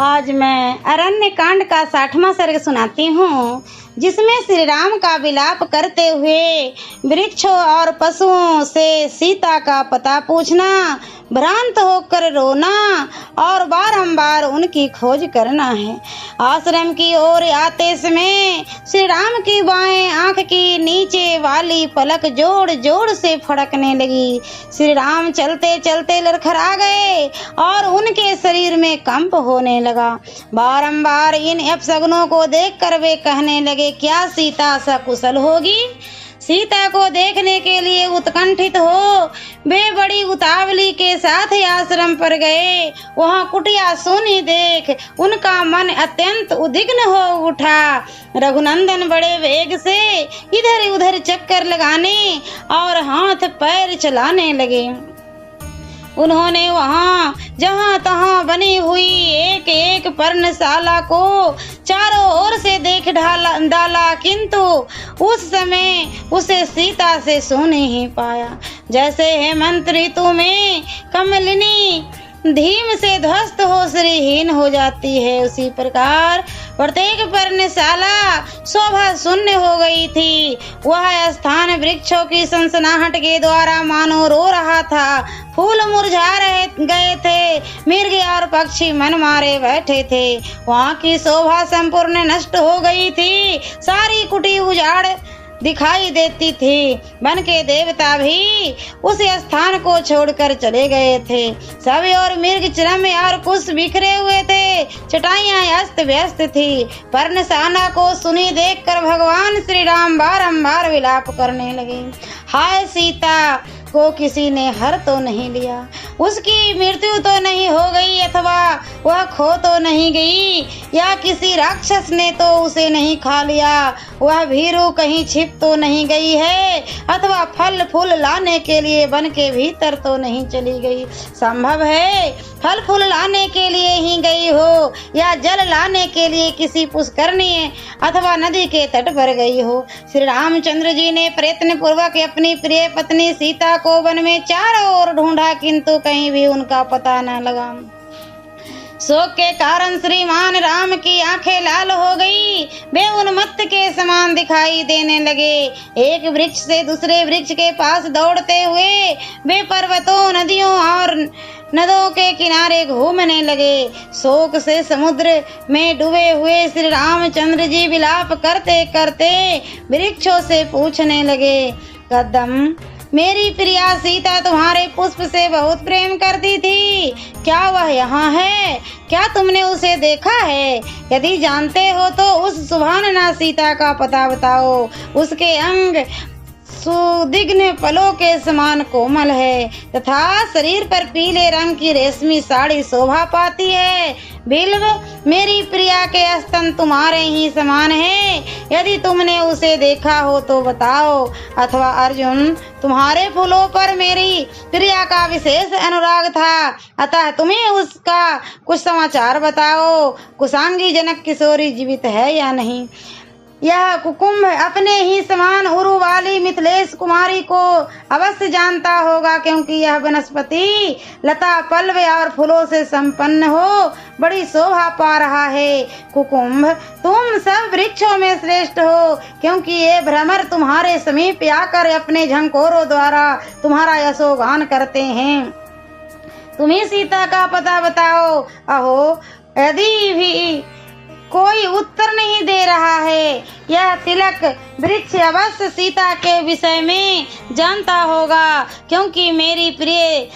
आज मैं अरण्य कांड का 60वां सर्ग सुनाती हूँ, जिसमें श्री राम का विलाप करते हुए वृक्षों और पशुओं से सीता का पता पूछना, भ्रांत होकर रोना और बारंबार उनकी खोज करना है। आश्रम की ओर आते समय श्री राम की बाएं आंख की नीचे वाली पलक जोर जोर से फड़कने लगी। श्री राम चलते चलते लड़खड़ा गए और उनके शरीर में कंप होने लगा। बारंबार इन अपशगुनों को देखकर वे कहने लगे, क्या सीता सकुशल होगी? सीता को देखने के लिए उत्कंठित हो वे बड़ी उतावली के साथ आश्रम पर गए। वहां कुटिया सोनी देख उनका मन अत्यंत उद्विग्न हो उठा। रघुनंदन बड़े वेग से इधर उधर चक्कर लगाने और हाथ पैर चलाने लगे। उन्होंने वहां जहां तहां बनी हुई एक एक पर्णशाला को चारों ओर से देख डाला, किंतु उस समय उसे सीता से सो नहीं पाया। जैसे हेमंत ऋतु में कमलिनी धीम से ध्वस्त हो श्रीहीन हो जाती है, उसी प्रकार प्रत्येक पर्णशाला शोभा शून्य हो गई थी। वह स्थान वृक्षों की सनसनाहट के द्वारा मानो रो रहा था। फूल मुरझा गए थे, मृग और पक्षी मन मारे बैठे थे। वहाँ की शोभा संपूर्ण नष्ट हो गई थी। सारी कुटी उजाड़ दिखाई देती थी। वन के देवता भी उस स्थान को छोड़कर चले गए थे। सभी और मृग चरम और कुश बिखरे हुए थे। चटाइयां अस्त व्यस्त थी। पर्णशाला को सुनी देखकर भगवान श्री राम बारंबार विलाप करने लगे। हाय सीता को किसी ने हर तो नहीं लिया, उसकी मृत्यु तो नहीं हो गई, अथवा वह खो तो नहीं गई, या किसी राक्षस ने तो उसे नहीं खा लिया। वह भीरू कहीं छिप तो नहीं गई है, अथवा फल फूल लाने के लिए वन के भीतर तो नहीं चली गई। संभव है फल फूल लाने के लिए ही गई हो, या जल लाने के लिए किसी पुष्करणी अथवा नदी के तट पर गई हो। श्री रामचंद्र जी ने प्रयत्न पूर्वक अपनी प्रिय पत्नी सीता को वन में चारों ओर ढूंढा, किंतु कहीं भी उनका पता न लगा। शोक के कारण श्रीमान राम की आंखें लाल हो गई। वे उन्मत्त के समान दिखाई देने लगे। एक वृक्ष से दूसरे वृक्ष के पास दौड़ते हुए वे पर्वतों, नदियों और नदों के किनारे घूमने लगे। शोक से समुद्र में डूबे हुए श्री रामचंद्र जी विलाप करते करते वृक्षों से पूछने लगे, कदम मेरी प्रिया सीता तुम्हारे पुष्प से बहुत प्रेम करती थी, क्या वह यहाँ है? क्या तुमने उसे देखा है? यदि जानते हो तो उस सुभावना सीता का पता बताओ। उसके अंग सुदिग्ध फलों के समान कोमल है, तथा शरीर पर पीले रंग की रेशमी साड़ी शोभा पाती है। बिल्व मेरी प्रिया के स्तन तुम्हारे ही समान है। यदि तुमने उसे देखा हो तो बताओ। अथवा अर्जुन, तुम्हारे फूलों पर मेरी प्रिया का विशेष अनुराग था, अतः तुम्हें उसका कुछ समाचार बताओ। कुशांगी जनक किशोरी जीवित है या नहीं? यह कुकुम्भ अपने ही समान उरु वाली मिथिलेश कुमारी को अवश्य जानता होगा, क्योंकि यह वनस्पति लता पल्लव और फूलों से संपन्न हो बड़ी शोभा पा रहा है। कुकुम्भ, तुम सब वृक्षों में श्रेष्ठ हो, क्योंकि ये भ्रमर तुम्हारे समीप आकर अपने झंकोरों द्वारा तुम्हारा यशोगान करते हैं। तुम्हें सीता का पता बताओ। अहो, यदि भी कोई उत्तर नहीं दे रहा है, यह तिलक वृक्ष अवश्य सीता के विषय में जानता होगा, क्योंकि मेरी प्रिय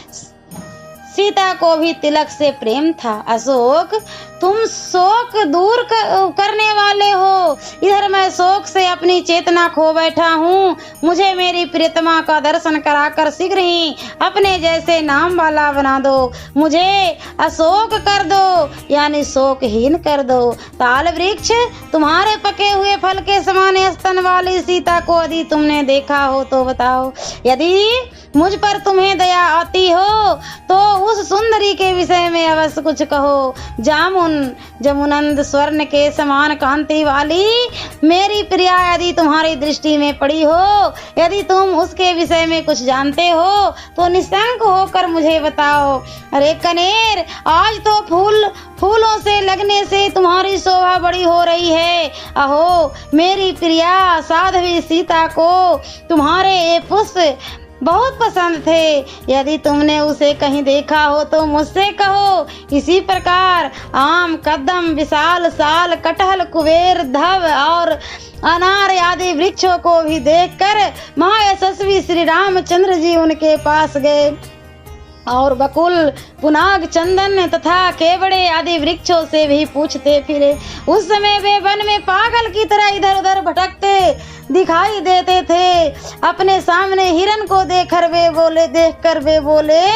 सीता को भी तिलक से प्रेम था। अशोक, तुम शोक दूर करने वाले हो। इधर मैं शोक से अपनी चेतना खो बैठा हूँ। मुझे मेरी प्रियतमा का दर्शन कराकर शीघ्र ही अपने जैसे नाम वाला बना दो। मुझे अशोक कर दो, यानी शोकहीन कर दो। ताल वृक्ष, तुम्हारे पके हुए फल के समान स्तन वाली सीता को यदि तुमने देखा हो तो बताओ। यदि मुझ पर तुम्हें दया आती हो तो उस सुंदरी के विषय में अवश्य कुछ कहो। जामुन जमुनंद स्वर्ण के समान कांति वाली मेरी प्रिया यदि तुम्हारी दृष्टि में पड़ी हो, यदि तुम उसके विषय में कुछ जानते हो तो निशंक होकर मुझे बताओ। अरे कनेर, आज तो फूलों से लगने से तुम्हारी शोभा बड़ी हो रही है। अहो मेरी प्रिया साध्वी सीता को तुम्हारे ये पुष्प बहुत पसंद थे। यदि तुमने उसे कहीं देखा हो तो मुझसे कहो। इसी प्रकार आम, कदम, विशाल साल, कटहल, कुबेर, धव और अनार आदि वृक्षों को भी देखकर महायशस्वी श्री रामचंद्र जी उनके पास गए और बकुल, पुनाग, चंदन तथा केवड़े आदि वृक्षों से भी पूछते फिरे। उस समय वे वन में पागल की तरह इधर उधर भटकते दिखाई देते थे। अपने सामने हिरन को देखकर वे बोले,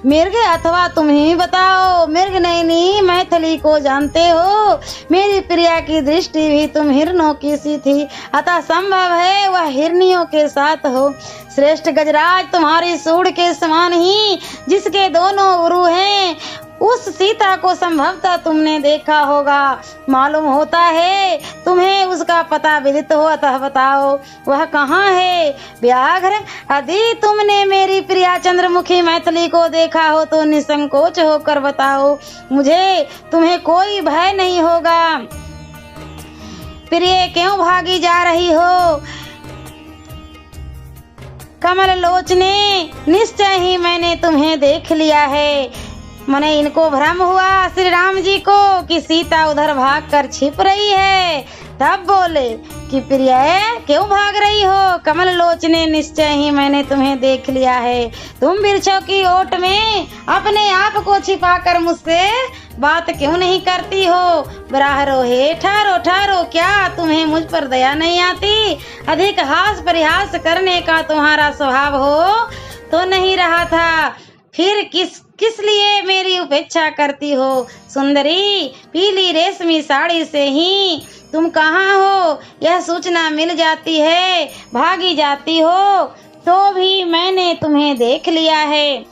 मृग अथवा तुम ही बताओ। मृग नैनी मैथिली को जानते हो, मेरी प्रिया की दृष्टि भी तुम हिरनों की सी थी, अतः संभव है वह हिरनियों के साथ हो। श्रेष्ठ गजराज, तुम्हारी सूंड के समान ही जिसके दोनों उरु हैं, उस सीता को संभवतः तुमने देखा होगा। मालूम होता है तुम्हें उसका पता विदित हो, अतः बताओ वह कहाँ है। व्याघ्र, यदि तुमने मेरी प्रिया चंद्रमुखी मैथिली को देखा हो तो निसंकोच होकर बताओ मुझे, तुम्हें कोई भय नहीं होगा। प्रिय, क्यों भागी जा रही हो? कमल लोचने, निश्चय ही मैंने तुम्हें देख लिया है। मने इनको भ्रम हुआ श्री राम जी को कि सीता उधर भागकर छिप रही है। तब बोले कि प्रिय, क्यों भाग रही हो? कमल लोचने, निश्चय ही मैंने तुम्हें देख लिया है। तुम वृक्षों की ओट में अपने आप को छिपाकर मुझसे बात क्यों नहीं करती हो? बराहरो हे, ठहरो ठहरो, क्या तुम्हें मुझ पर दया नहीं आती? अधिक हास परिहास करने का तुम्हारा स्वभाव हो तो नहीं रहा था, फिर किस लिए मेरी उपेक्षा करती हो? सुंदरी, पीली रेशमी साड़ी से ही तुम कहाँ हो यह सूचना मिल जाती है, भागी जाती हो तो भी मैंने तुम्हें देख लिया है।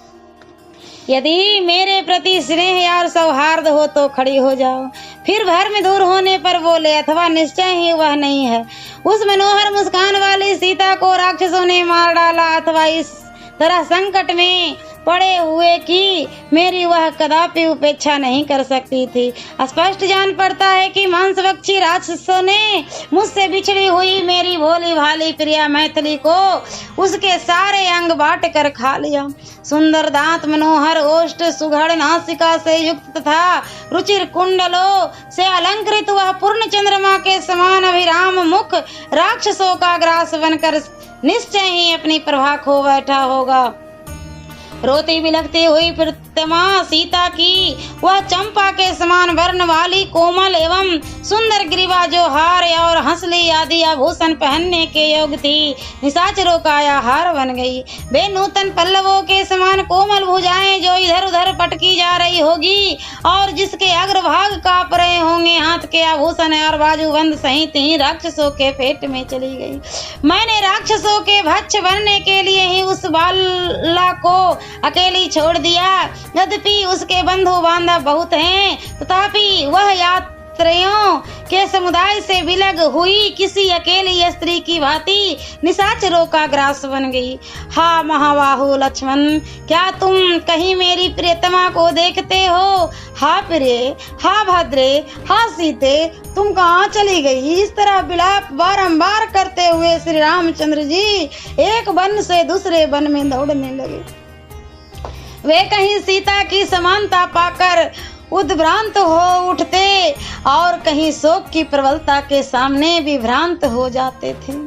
यदि मेरे प्रति स्नेह और सौहार्द हो तो खड़ी हो जाओ। फिर भर्म दूर होने पर बोले, अथवा निश्चय ही वह नहीं है। उस मनोहर मुस्कान वाली सीता को राक्षसों ने मार डाला, अथवा इस तरह संकट में पड़े हुए कि मेरी वह कदापि उपेक्षा नहीं कर सकती थी। स्पष्ट जान पड़ता है कि मांसभक्षी राक्षसों ने मुझसे बिछड़ी हुई मेरी भोली भाली प्रिया मैथिली को उसके सारे अंग बांट कर खा लिया। सुंदर दांत, मनोहर ओष्ठ, सुघड़ नासिका से युक्त तथा रुचिर कुंडलों से अलंकृत वह पूर्ण चंद्रमा के समान अभिराम मुख राक्षसों का ग्रास बनकर निश्चय ही अपनी प्रभा खो बैठा होगा। रोती बिलखती हुई प्रतिमा सीता की वह चंपा के समान वर्ण वाली कोमल एवं सुंदर ग्रीवा जो हार और हंसली आदि आभूषण पहनने के योग्य थी, निशाचरों का आहार बन गई। वे नूतन पल्लवों के समान कोमल भुजाएं जो इधर उधर पटकी जा रही होगी और जिसके अग्रभाग कांप रहे होंगे, हाथ के आभूषण और बाजूबंद सहित ही राक्षसों के पेट में चली गई। मैंने राक्षसों के भक्ष बनने के लिए ही उस बाला को अकेली छोड़ दिया। यद्यपि उसके बंधु बांधव बहुत हैं, तथापि वह यात्रियों के समुदाय से विलग हुई किसी अकेली स्त्री की भांति निशाचरों का ग्रास बन गई। हा महाबाहु लक्ष्मण, क्या तुम कहीं मेरी प्रियतमा को देखते हो? हा प्रिय, हा भद्रे, हा सीते, तुम कहाँ चली गई? इस तरह विलाप बारंबार करते हुए श्री रामचंद्र जी एक वन से दूसरे वन में दौड़ने लगे। वे कहीं सीता की समानता पाकर उद्भ्रांत हो उठते और कहीं शोक की प्रबलता के सामने विभ्रांत हो जाते थे।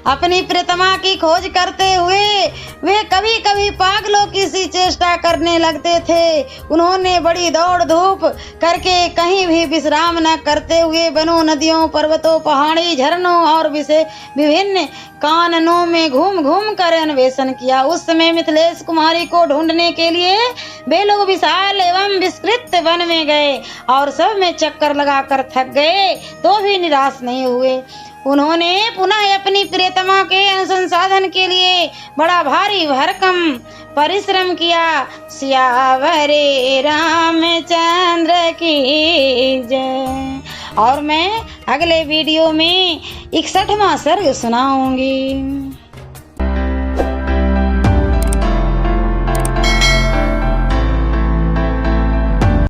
अपनी प्रियतमा की खोज करते हुए वे कभी कभी पागलों की सी चेष्टा करने लगते थे। उन्होंने बड़ी दौड़ धूप करके कहीं भी विश्राम न करते हुए वनों, नदियों, पर्वतों, पहाड़ी, झरनों और विभिन्न काननों में घूम घूम कर अन्वेषण किया। उस समय मिथिलेश कुमारी को ढूंढने के लिए वे लोग विशाल एवं विस्तृत वन में गए और सब में चक्कर लगाकर थक गए तो भी निराश नहीं हुए। उन्होंने पुनः अपनी प्रियतमा के अनुसंधान के लिए बड़ा भारी भरकम परिश्रम किया। सियावरे रामचंद्र की जय। और मैं अगले वीडियो में 61वां सर्ग सुनाऊंगी।